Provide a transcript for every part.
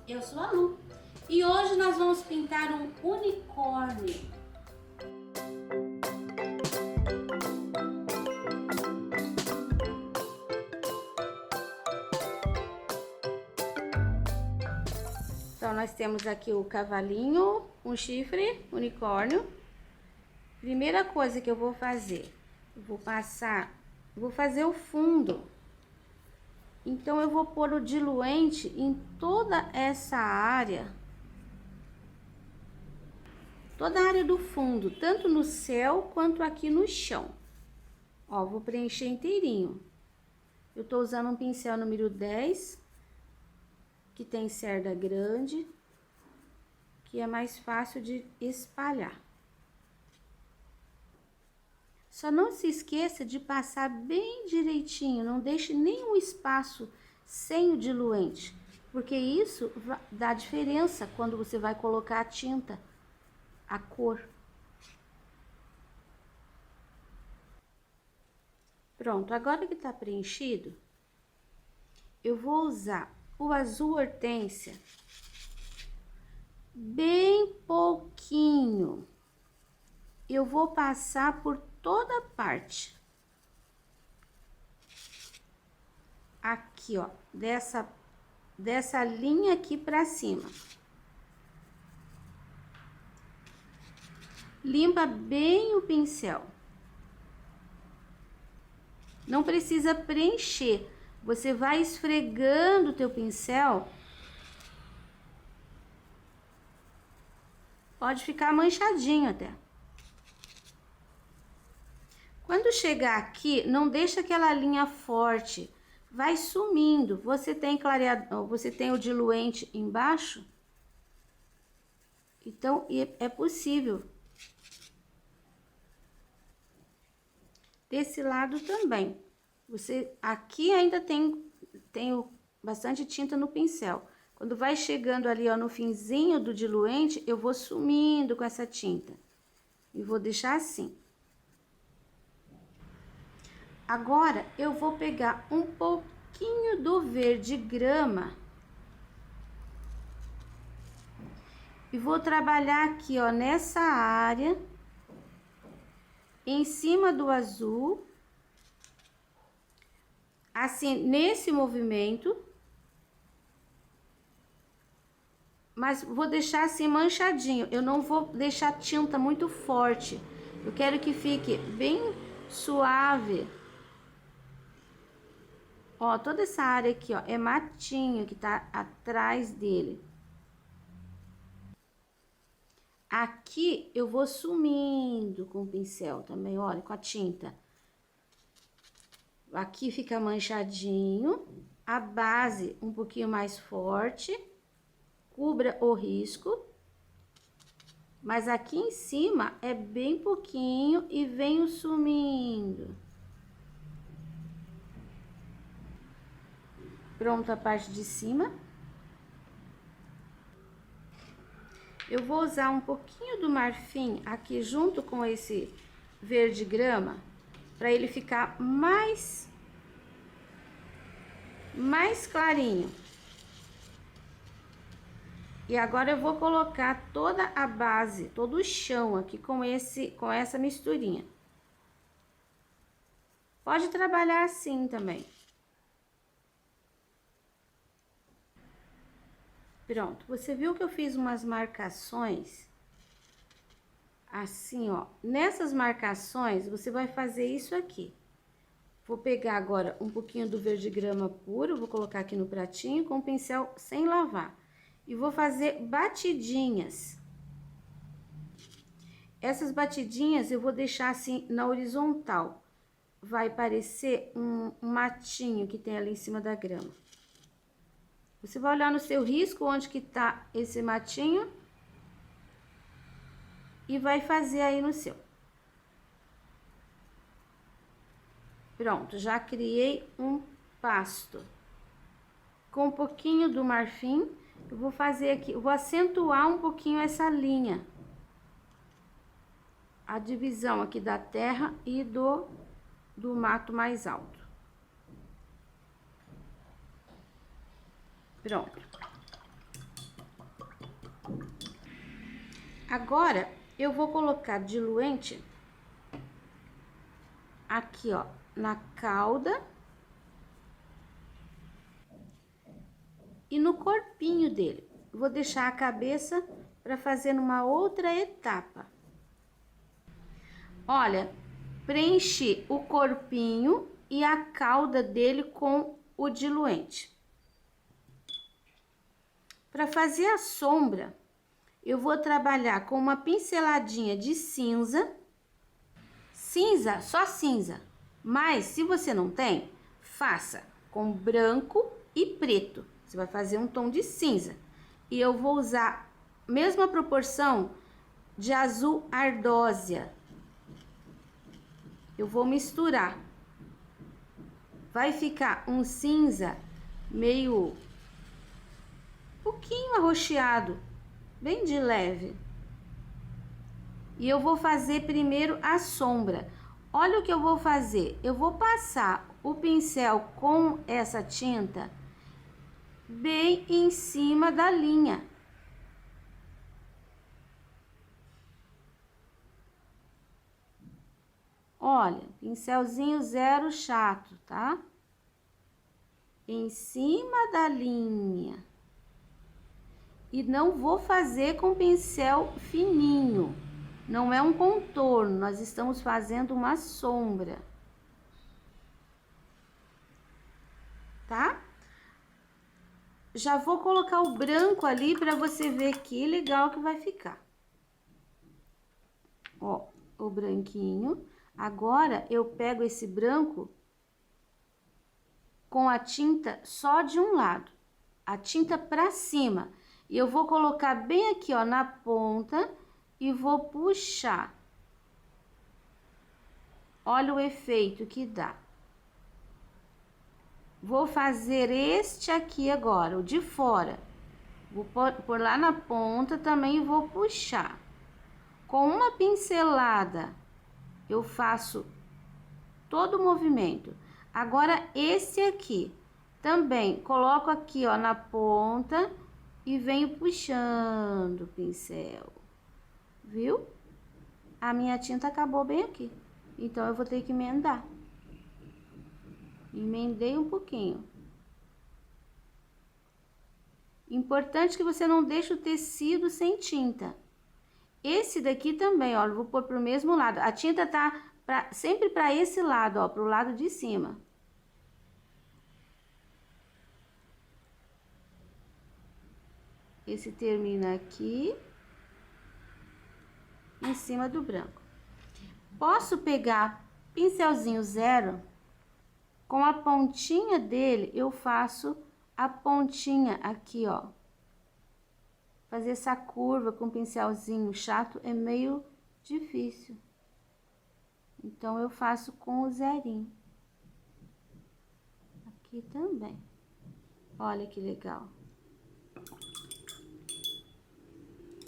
Eu sou a Lu e hoje nós vamos pintar um unicórnio. Então nós temos aqui o cavalinho, um chifre, unicórnio. Primeira coisa que eu vou fazer, vou fazer o fundo. Então eu vou pôr o diluente em toda essa área. Toda a área do fundo, tanto no céu quanto aqui no chão. Ó, vou preencher inteirinho. Eu tô usando um pincel número 10, que tem cerda grande, que é mais fácil de espalhar. Só não se esqueça de passar bem direitinho, não deixe nenhum espaço sem o diluente, porque isso dá diferença quando você vai colocar a tinta, a cor. Pronto, agora que tá preenchido, eu vou usar o azul hortênsia, bem pouquinho. Eu vou passar por toda a parte. Aqui, ó, dessa linha aqui pra cima. Limpa bem o pincel. Não precisa preencher. Você vai esfregando o teu pincel. Pode ficar manchadinho até. Quando chegar aqui, não deixa aquela linha forte. Vai sumindo. Você tem clareador, você tem o diluente embaixo? Então, é possível. Desse lado também. Você aqui ainda tem bastante tinta no pincel. Quando vai chegando ali, ó, no finzinho do diluente, eu vou sumindo com essa tinta. E vou deixar assim. Agora, eu vou pegar um pouquinho do verde grama. E vou trabalhar aqui, ó, nessa área. Em cima do azul. Assim, nesse movimento. Mas vou deixar assim manchadinho. Eu não vou deixar tinta muito forte. Eu quero que fique bem suave. Ó, toda essa área aqui, ó, é matinho que tá atrás dele. Aqui eu vou sumindo com o pincel também, olha, com a tinta. Aqui fica manchadinho, a base um pouquinho mais forte, cubra o risco. Mas aqui em cima é bem pouquinho e venho sumindo. Pronto a parte de cima. Eu vou usar um pouquinho do marfim aqui junto com esse verde grama, para ele ficar mais clarinho. E agora eu vou colocar toda a base, todo o chão aqui com essa misturinha. Pode trabalhar assim também. Pronto, você viu que eu fiz umas marcações assim, ó. Nessas marcações, você vai fazer isso aqui. Vou pegar agora um pouquinho do verde grama puro, vou colocar aqui no pratinho com o pincel sem lavar. E vou fazer batidinhas. Essas batidinhas eu vou deixar assim na horizontal. Vai parecer um matinho que tem ali em cima da grama. Você vai olhar no seu risco onde que tá esse matinho e vai fazer aí no seu. Pronto, já criei um pasto. Com um pouquinho do marfim, eu vou fazer aqui, eu vou acentuar um pouquinho essa linha. A divisão aqui da terra e do mato mais alto. Pronto. Agora, eu vou colocar diluente aqui, ó, na cauda e no corpinho dele. Vou deixar a cabeça para fazer numa outra etapa. Olha, preenchi o corpinho e a cauda dele com o diluente. Para fazer a sombra, eu vou trabalhar com uma pinceladinha de cinza. Cinza, só cinza. Mas se você não tem, faça com branco e preto. Você vai fazer um tom de cinza. E eu vou usar a mesma proporção de azul ardósia. Eu vou misturar. Vai ficar um cinza meio pouquinho arroxeado, bem de leve. E eu vou fazer primeiro a sombra. Olha o que eu vou fazer. Eu vou passar o pincel com essa tinta bem em cima da linha. Olha, pincelzinho zero chato, tá? Em cima da linha. E não vou fazer com pincel fininho. Não é um contorno, nós estamos fazendo uma sombra. Tá? Já vou colocar o branco ali para você ver que legal que vai ficar. Ó, o branquinho. Agora, eu pego esse branco com a tinta só de um lado. A tinta pra cima. E eu vou colocar bem aqui, ó, na ponta e vou puxar. Olha o efeito que dá. Vou fazer este aqui agora, o de fora. Vou pôr lá na ponta também e vou puxar. Com uma pincelada, eu faço todo o movimento. Agora, esse aqui, também coloco aqui, ó, na ponta e venho puxando o pincel. Viu? A minha tinta acabou bem aqui. Então, eu vou ter que emendar. Emendei um pouquinho. Importante que você não deixe o tecido sem tinta. Esse daqui também, ó, eu vou pôr pro mesmo lado. A tinta tá sempre para esse lado, ó, pro lado de cima. Esse termina aqui, em cima do branco. Posso pegar pincelzinho zero, com a pontinha dele, eu faço a pontinha aqui, ó. Fazer essa curva com pincelzinho chato é meio difícil. Então, eu faço com o zerinho. Aqui também. Olha que legal.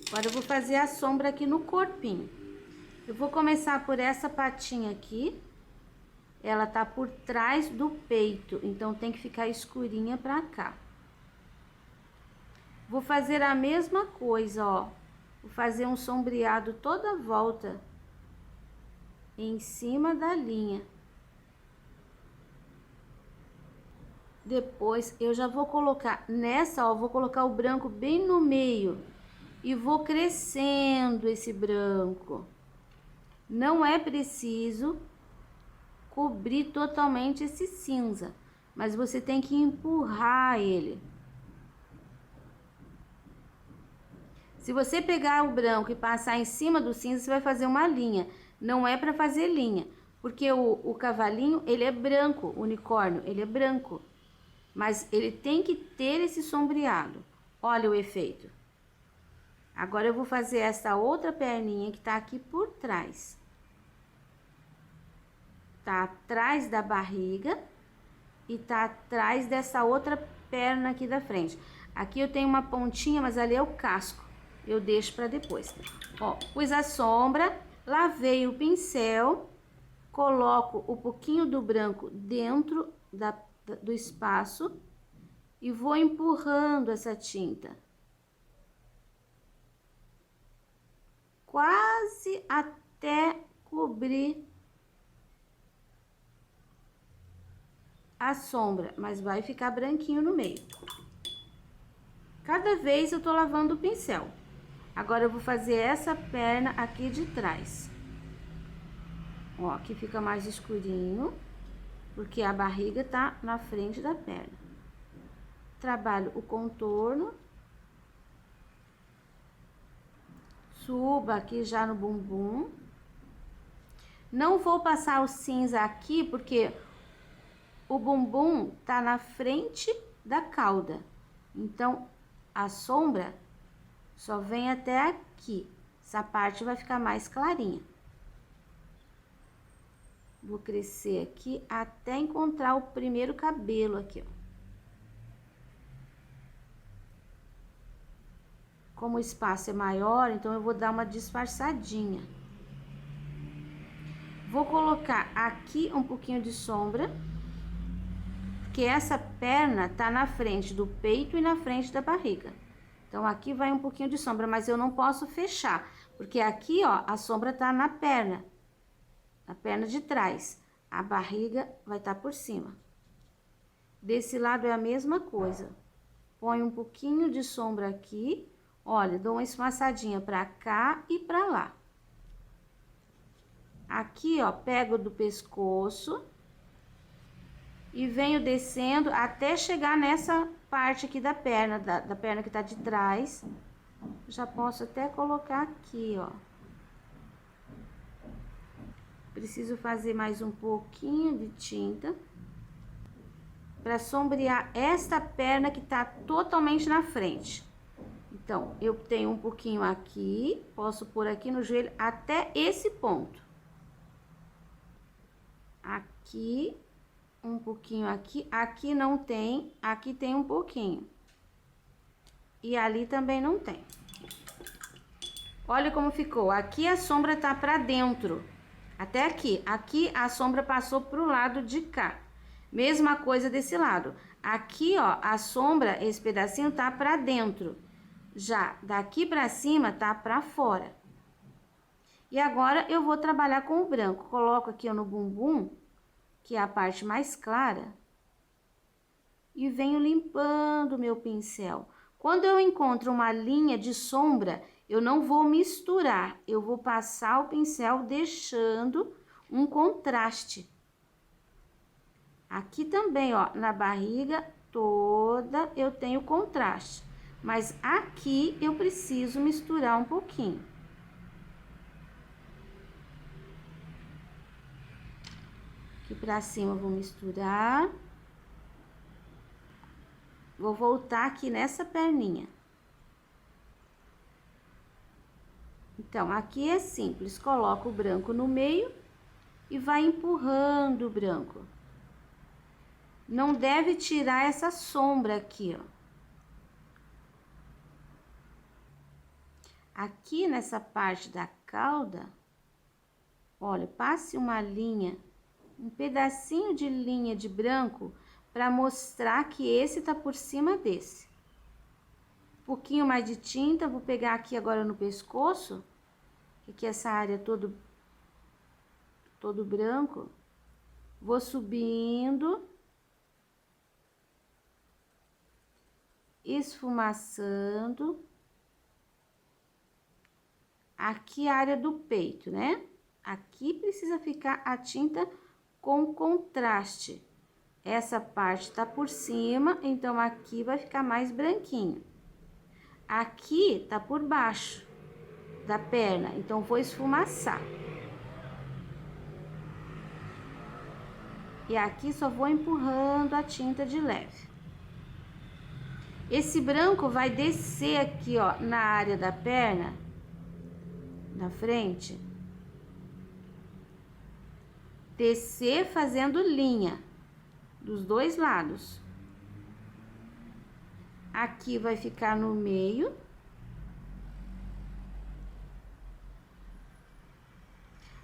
Agora, eu vou fazer a sombra aqui no corpinho. Eu vou começar por essa patinha aqui. Ela tá por trás do peito, então tem que ficar escurinha pra cá. Vou fazer a mesma coisa, ó. Vou fazer um sombreado toda a volta em cima da linha. Depois, eu já vou colocar nessa, ó, vou colocar o branco bem no meio e vou crescendo esse branco. Não é preciso cobrir totalmente esse cinza, mas você tem que empurrar ele. Se você pegar o branco e passar em cima do cinza, você vai fazer uma linha. Não é para fazer linha, porque o cavalinho, ele é branco, o unicórnio, ele é branco. Mas ele tem que ter esse sombreado. Olha o efeito. Agora, eu vou fazer essa outra perninha que tá aqui por trás. Tá atrás da barriga e tá atrás dessa outra perna aqui da frente. Aqui eu tenho uma pontinha, mas ali é o casco. Eu deixo pra depois. Ó, pus a sombra, lavei o pincel, coloco um pouquinho do branco dentro do espaço e vou empurrando essa tinta. quase até cobrir a sombra, mas vai ficar branquinho no meio. Cada vez eu tô lavando o pincel. Agora eu vou fazer essa perna aqui de trás. Ó, aqui fica mais escurinho, porque a barriga tá na frente da perna. Trabalho o contorno. Suba aqui já no bumbum. Não vou passar o cinza aqui, porque o bumbum tá na frente da cauda. Então, a sombra só vem até aqui. Essa parte vai ficar mais clarinha. Vou crescer aqui até encontrar o primeiro cabelo aqui, ó. Como o espaço é maior, então eu vou dar uma disfarçadinha. Vou colocar aqui um pouquinho de sombra, porque essa perna tá na frente do peito e na frente da barriga. Então, aqui vai um pouquinho de sombra, mas eu não posso fechar, porque aqui, ó, a sombra tá na perna de trás. A barriga vai estar por cima. Desse lado é a mesma coisa. Põe um pouquinho de sombra aqui. Olha, dou uma esfumaçadinha pra cá e pra lá. Aqui, ó, pego do pescoço e venho descendo até chegar nessa parte aqui da perna, da perna que tá de trás. Já posso até colocar aqui, ó. Preciso fazer mais um pouquinho de tinta para sombrear esta perna que tá totalmente na frente. Então, eu tenho um pouquinho aqui, posso pôr aqui no joelho até esse ponto. Aqui, um pouquinho aqui, aqui não tem, aqui tem um pouquinho. E ali também não tem. Olha como ficou, aqui a sombra tá pra dentro, até aqui. Aqui a sombra passou pro lado de cá. Mesma coisa desse lado. Aqui, ó, a sombra, esse pedacinho tá pra dentro. Já daqui pra cima tá pra fora. E agora eu vou trabalhar com o branco. Coloco aqui ó, no bumbum, que é a parte mais clara, e venho limpando o meu pincel. Quando eu encontro uma linha de sombra, eu não vou misturar, eu vou passar o pincel deixando um contraste. Aqui também, ó, na barriga toda eu tenho contraste, mas aqui eu preciso misturar um pouquinho. Aqui pra cima eu vou misturar. Vou voltar aqui nessa perninha. Então, aqui é simples, coloca o branco no meio e vai empurrando o branco. Não deve tirar essa sombra aqui, ó. Aqui nessa parte da cauda, olha, passe uma linha, um pedacinho de linha de branco para mostrar que esse tá por cima desse. Um pouquinho mais de tinta, vou pegar aqui agora no pescoço, que aqui essa área todo branco. Vou subindo, esfumaçando. Aqui a área do peito, né? Aqui precisa ficar a tinta com contraste. Essa parte tá por cima, então aqui vai ficar mais branquinho. Aqui tá por baixo da perna, então vou esfumaçar. E aqui só vou empurrando a tinta de leve. Esse branco vai descer aqui, ó, na área da perna, na frente. Descer fazendo linha dos dois lados. Aqui vai ficar no meio.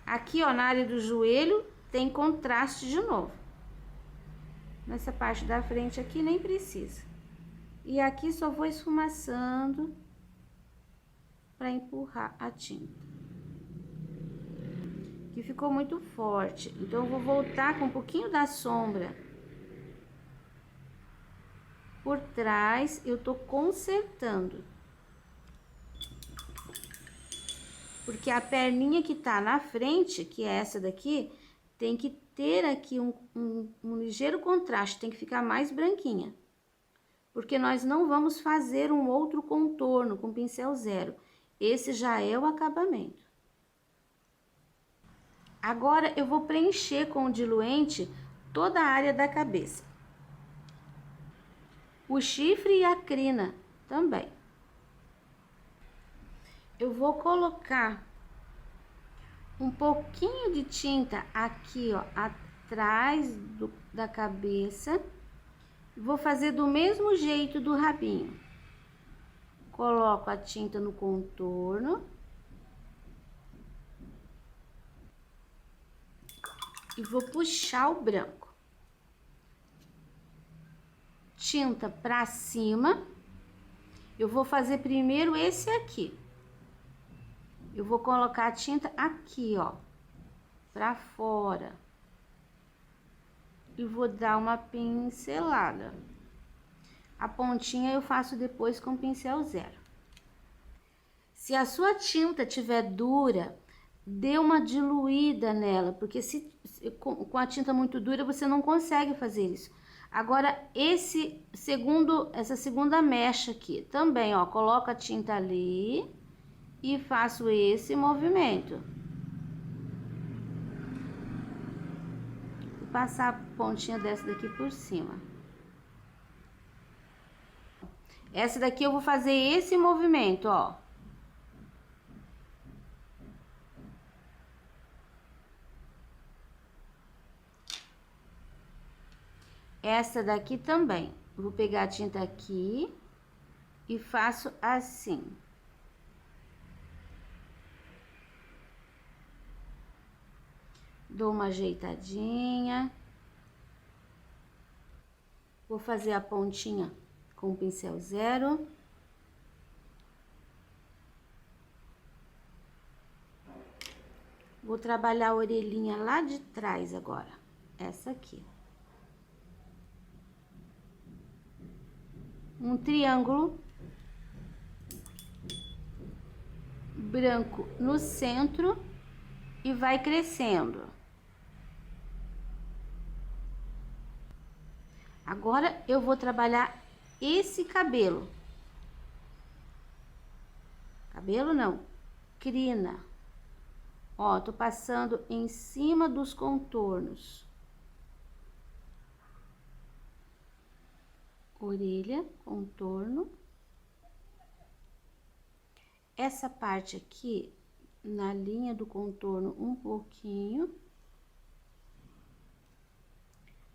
Aqui, ó, na área do joelho, tem contraste de novo. Nessa parte da frente aqui, nem precisa. E aqui só vou esfumaçando para empurrar a tinta. que ficou muito forte. Então, eu vou voltar com um pouquinho da sombra por trás, eu tô consertando. Porque a perninha que tá na frente, que é essa daqui, tem que ter aqui um ligeiro contraste, tem que ficar mais branquinha. Porque nós não vamos fazer um outro contorno com pincel zero. Esse já é o acabamento. Agora, eu vou preencher com o diluente toda a área da cabeça. O chifre e a crina também. Eu vou colocar um pouquinho de tinta aqui, ó, atrás da cabeça. Vou fazer do mesmo jeito do rabinho. Coloco a tinta no contorno. E vou puxar o branco. Tinta pra cima. Eu vou fazer primeiro esse aqui. Eu vou colocar a tinta aqui, ó, pra fora. E vou dar uma pincelada. A pontinha eu faço depois com pincel zero. Se a sua tinta tiver dura, dê uma diluída nela, porque com a tinta muito dura você não consegue fazer isso. Agora, essa segunda mecha aqui, também, ó, coloco a tinta ali e faço esse movimento. Vou passar a pontinha dessa daqui por cima. Essa daqui eu vou fazer esse movimento, ó. Essa daqui também. Vou pegar a tinta aqui e faço assim. Dou uma ajeitadinha. Vou fazer a pontinha com o pincel zero. Vou trabalhar a orelhinha lá de trás agora. Essa aqui. Um triângulo branco no centro e vai crescendo. Agora, eu vou trabalhar esse cabelo. Cabelo não, crina. Ó, tô passando em cima dos contornos. Orelha, contorno. Essa parte aqui, na linha do contorno, um pouquinho.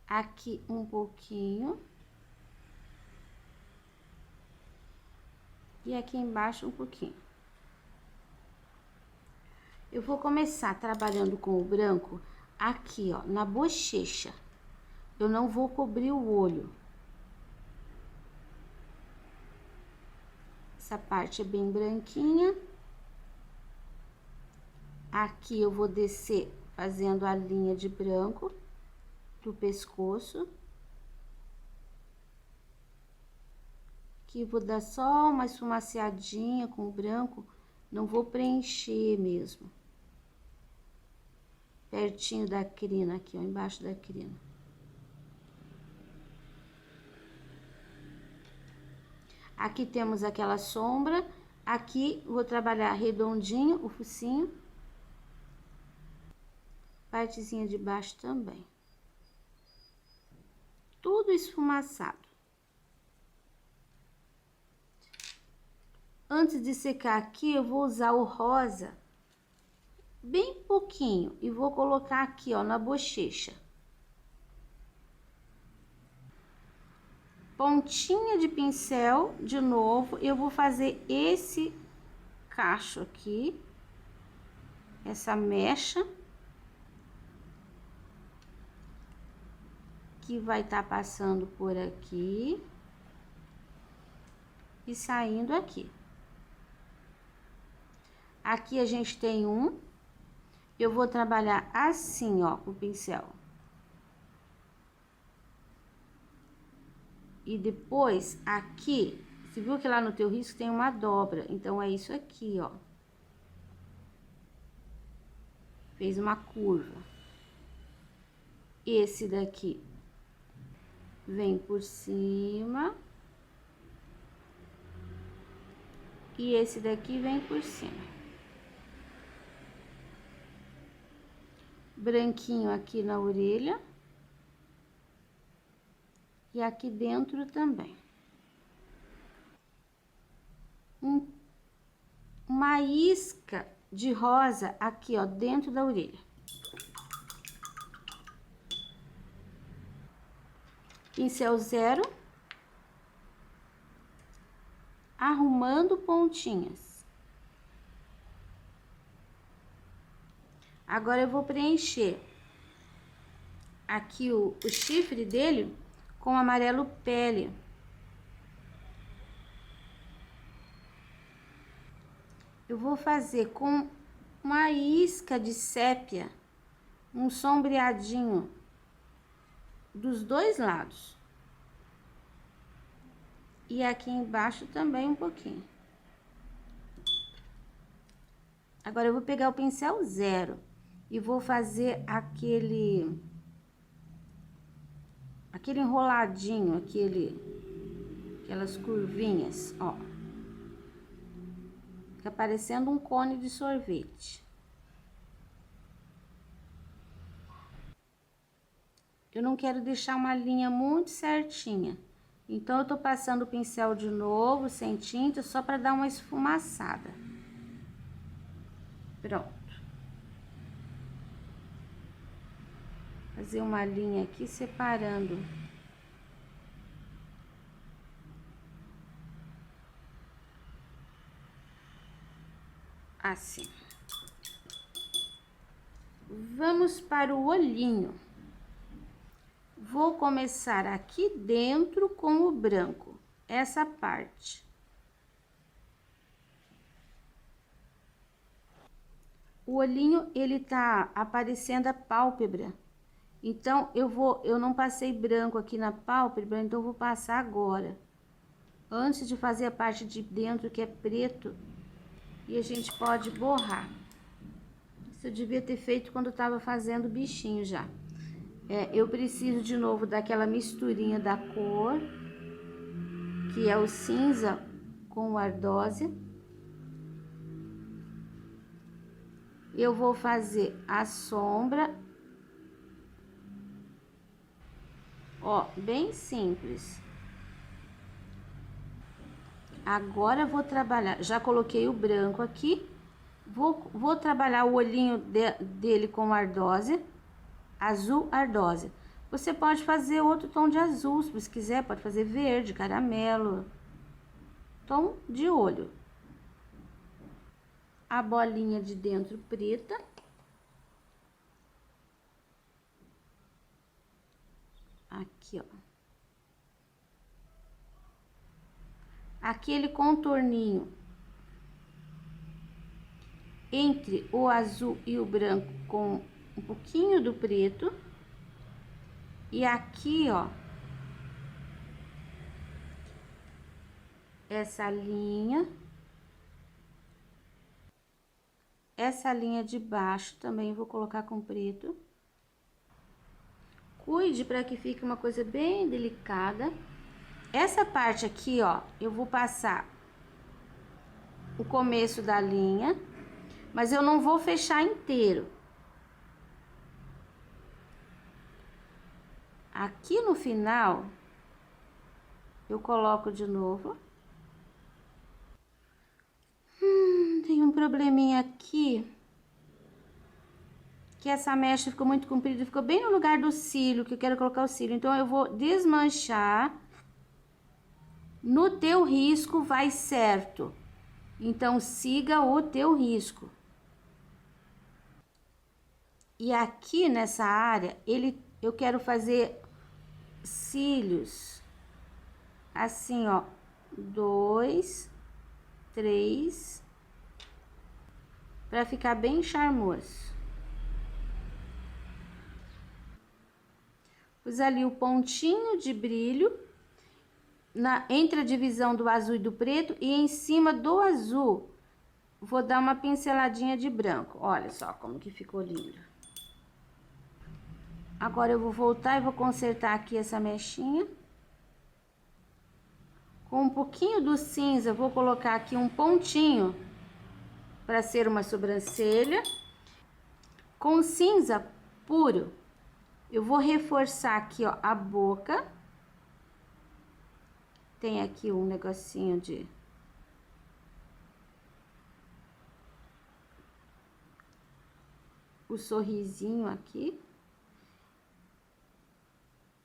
Aqui um pouquinho. E aqui embaixo um pouquinho. Eu vou começar trabalhando com o branco aqui, ó, na bochecha. Eu não vou cobrir o olho. Essa parte é bem branquinha. Aqui eu vou descer fazendo a linha de branco do pescoço. Aqui vou dar só uma esfumaciadinha com o branco, não vou preencher mesmo. Pertinho da crina aqui, ó, embaixo da crina. Aqui temos aquela sombra, aqui vou trabalhar redondinho o focinho. Partezinha de baixo também. Tudo esfumaçado. Antes de secar aqui, eu vou usar o rosa bem pouquinho e vou colocar aqui, ó, na bochecha. Pontinha de pincel, de novo, eu vou fazer esse cacho aqui, essa mecha, que vai estar passando por aqui e saindo aqui. Aqui a gente tem um, eu vou trabalhar assim, ó, com o pincel. E depois, aqui, você viu que lá no teu risco tem uma dobra, então é isso aqui, ó. Fez uma curva. Esse daqui vem por cima. E esse daqui vem por cima. Branquinho aqui na orelha. E aqui dentro também. Uma isca de rosa aqui, ó, dentro da orelha. Pincel zero. Arrumando pontinhas. Agora eu vou preencher aqui o chifre dele com amarelo pele. Eu vou fazer com uma isca de sépia, um sombreadinho dos dois lados. E aqui embaixo também um pouquinho. Agora eu vou pegar o pincel zero e vou fazer aquele enroladinho, aquelas curvinhas, ó. Fica parecendo um cone de sorvete. Eu não quero deixar uma linha muito certinha. Então, eu tô passando o pincel de novo, sem tinta, só para dar uma esfumaçada. Pronto. Fazer uma linha aqui separando. Assim. Vamos para o olhinho. Vou começar aqui dentro com o branco, essa parte. O olhinho, ele tá aparecendo a pálpebra. Então, eu não passei branco aqui na pálpebra, então eu vou passar agora. Antes de fazer a parte de dentro, que é preto, e a gente pode borrar. Isso eu devia ter feito quando eu tava fazendo o bichinho já. Eu preciso de novo daquela misturinha da cor, que é o cinza com o ardósia. Eu vou fazer a sombra, ó, bem simples. Agora eu vou trabalhar, já coloquei o branco aqui, vou trabalhar o olhinho dele com ardósia. Azul ardósia. Você pode fazer outro tom de azul, se você quiser, pode fazer verde, caramelo, tom de olho. A bolinha de dentro preta. Aqui, ó. Aquele contorninho entre o azul e o branco com um pouquinho do preto. E aqui, ó, essa linha de baixo também vou colocar com preto. Cuide para que fique uma coisa bem delicada. Essa parte aqui, ó, eu vou passar o começo da linha, mas eu não vou fechar inteiro. Aqui no final, eu coloco de novo. Tem um probleminha aqui, que essa mecha ficou muito comprida, ficou bem no lugar do cílio, que eu quero colocar o cílio. Então, eu vou desmanchar. No teu risco vai certo. Então, siga o teu risco. E aqui nessa área, eu quero fazer cílios, assim, ó, 2, 3, para ficar bem charmoso. Pus ali o pontinho de brilho entre a divisão do azul e do preto, e em cima do azul vou dar uma pinceladinha de branco. Olha só como que ficou lindo. Agora eu vou voltar e vou consertar aqui essa mechinha. Com um pouquinho do cinza, vou colocar aqui um pontinho para ser uma sobrancelha. Com cinza puro, eu vou reforçar aqui, ó, a boca. Tem aqui um negocinho de... o sorrisinho aqui.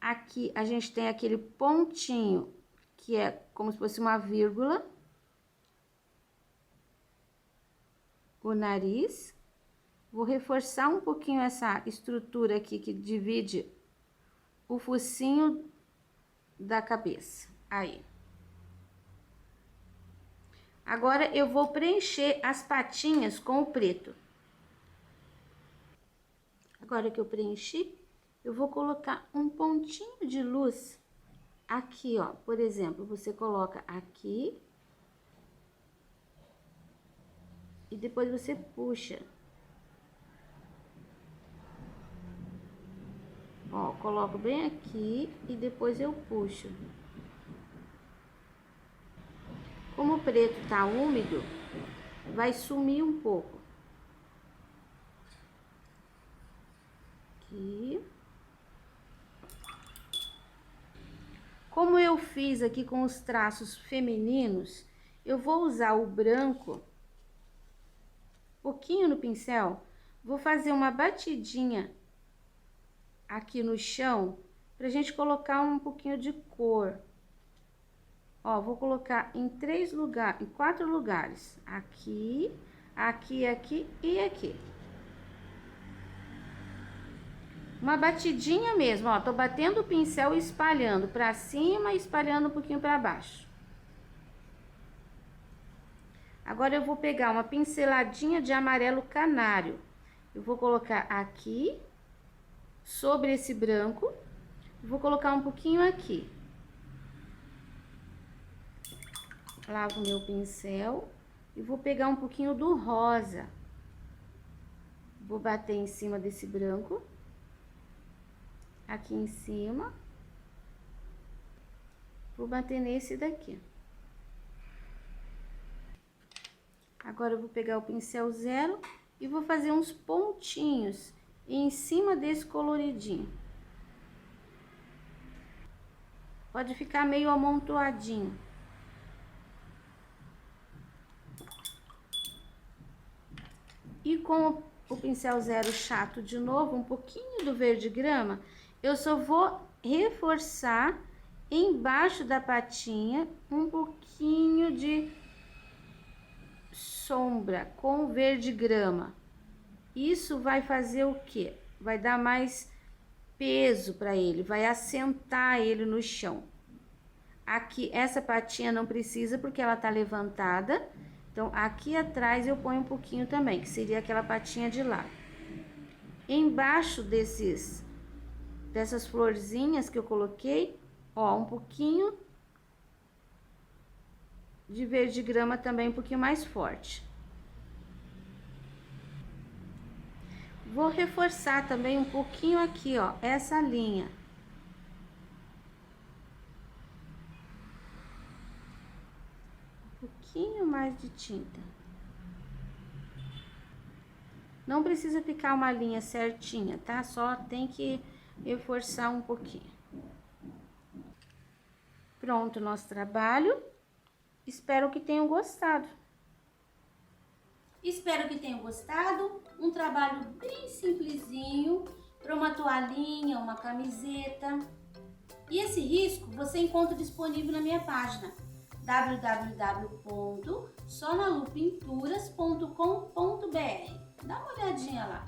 Aqui a gente tem aquele pontinho que é como se fosse uma vírgula. O nariz. Vou reforçar um pouquinho essa estrutura aqui que divide o focinho da cabeça. Aí. Agora eu vou preencher as patinhas com o preto. Agora que eu preenchi, eu vou colocar um pontinho de luz aqui, ó. Por exemplo, você coloca aqui e depois você puxa. Ó, coloco bem aqui e depois eu puxo. Como o preto tá úmido, vai sumir um pouco. Aqui. Como eu fiz aqui com os traços femininos, eu vou usar o branco, pouquinho no pincel, vou fazer uma batidinha aqui no chão, pra gente colocar um pouquinho de cor. Ó, vou colocar em 4 lugares. Aqui, aqui, aqui e aqui. Uma batidinha mesmo, ó. Tô batendo o pincel e espalhando pra cima e espalhando um pouquinho pra baixo. Agora eu vou pegar uma pinceladinha de amarelo canário. Eu vou colocar aqui, sobre esse branco. Vou colocar um pouquinho aqui. Lavo meu pincel e vou pegar um pouquinho do rosa. Vou bater em cima desse branco. Aqui em cima. Vou bater nesse daqui. Agora eu vou pegar o pincel zero e vou fazer uns pontinhos em cima desse coloridinho. Pode ficar meio amontoadinho. E com o pincel zero chato de novo, um pouquinho do verde grama, eu só vou reforçar embaixo da patinha um pouquinho de sombra com verde grama. Isso vai fazer o quê? Vai dar mais peso para ele, vai assentar ele no chão. Aqui, essa patinha não precisa porque ela tá levantada. Então, aqui atrás eu ponho um pouquinho também, que seria aquela patinha de lado. Embaixo dessas florzinhas que eu coloquei, ó, um pouquinho de verde grama também, um pouquinho mais forte. Vou reforçar também um pouquinho aqui, ó, essa linha. Um pouquinho mais de tinta. Não precisa ficar uma linha certinha, tá? Só tem que reforçar um pouquinho. Pronto o nosso trabalho. Espero que tenham gostado. Espero que tenham gostado. Um trabalho bem simplesinho para uma toalhinha, uma camiseta. E esse risco você encontra disponível na minha página www.sonalupinturas.com.br. Dá uma olhadinha lá.